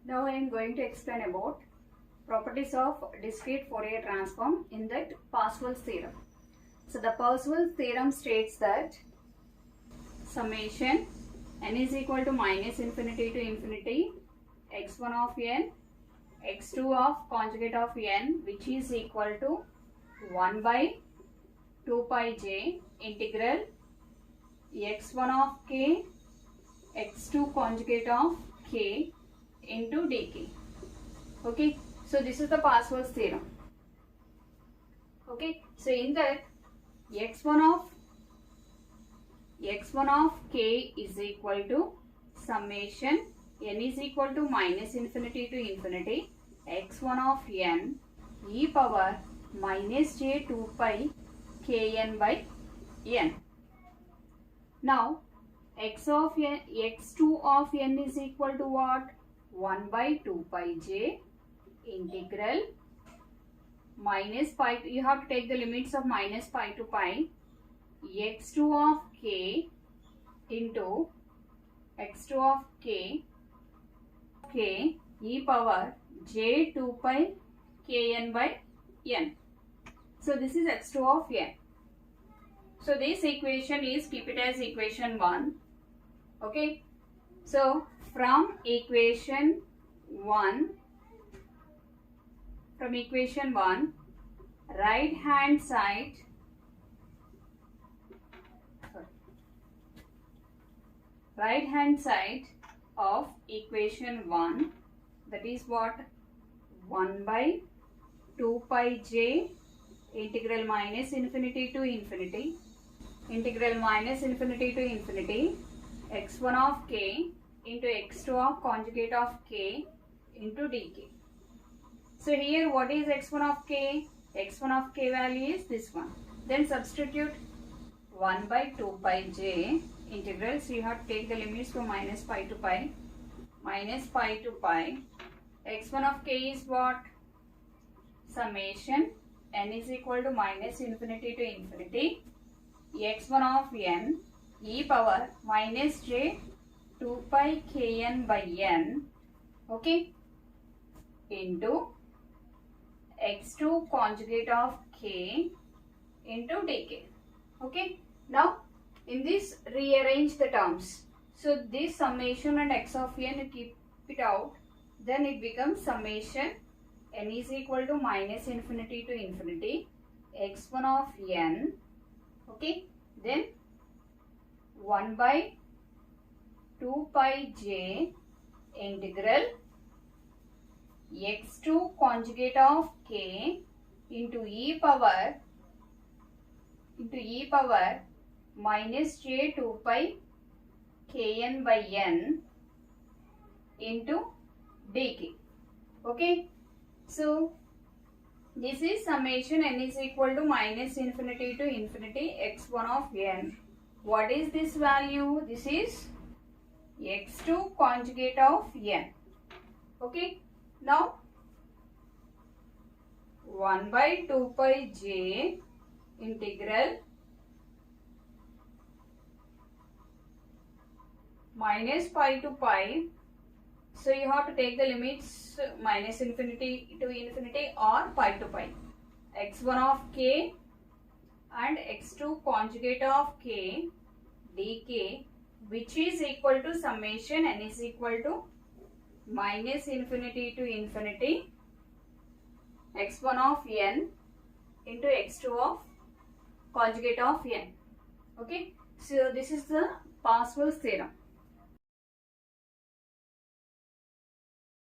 Now I am going to explain about properties of discrete Fourier transform in that Parsvels theorem. So the Parsvels theorem states that summation n is equal to minus infinity to infinity x1 of n, x2 of conjugate of n, which is equal to 1 by 2 pi j integral x1 of k, x2 conjugate of k into dk. Okay, so this is the Parsvels theorem. Okay, so in that x1 of k is equal to summation n is equal to minus infinity to infinity x1 of n e power minus j 2 pi kn by n. Now x2 of n is equal to what? 1 by 2 pi j integral minus pi, you have to take the limits of minus pi to pi, x2 of k into x2 of k e power j 2 pi kn by n. So this is x2 of n. So this equation is, keep it as equation 1. Okay, so from equation 1, right hand side of equation 1, that is what? 1 by 2 pi j integral minus infinity to infinity x1 of k into x2 of conjugate of k into dk. So here what is x1 of k? x1 of k value is this one. Then substitute 1 by 2 pi j integral. So you have to take the limits from minus pi to pi. x1 of k is what? Summation n is equal to minus infinity to infinity x1 of n e power minus j 2 pi kn by n, okay, into x2 conjugate of k into dk. Okay, now in this rearrange the terms. So this summation and x of n, you keep it out, then it becomes summation n is equal to minus infinity to infinity x1 of n, okay, then 1 by 2 pi j integral x2 conjugate of k into e power minus j 2 pi kn by n into dk. Okay, so this is summation n is equal to minus infinity to infinity x1 of n. What is this value? This is x2 conjugate of n. Okay, now 1 by 2 pi j integral minus pi to pi. So you have to take the limits minus infinity to infinity or pi to pi. x1 of k and x2 conjugate of k dk, which is equal to summation n is equal to minus infinity to infinity x1 of n into x2 of conjugate of n. Okay, so this is the Parsvels theorem.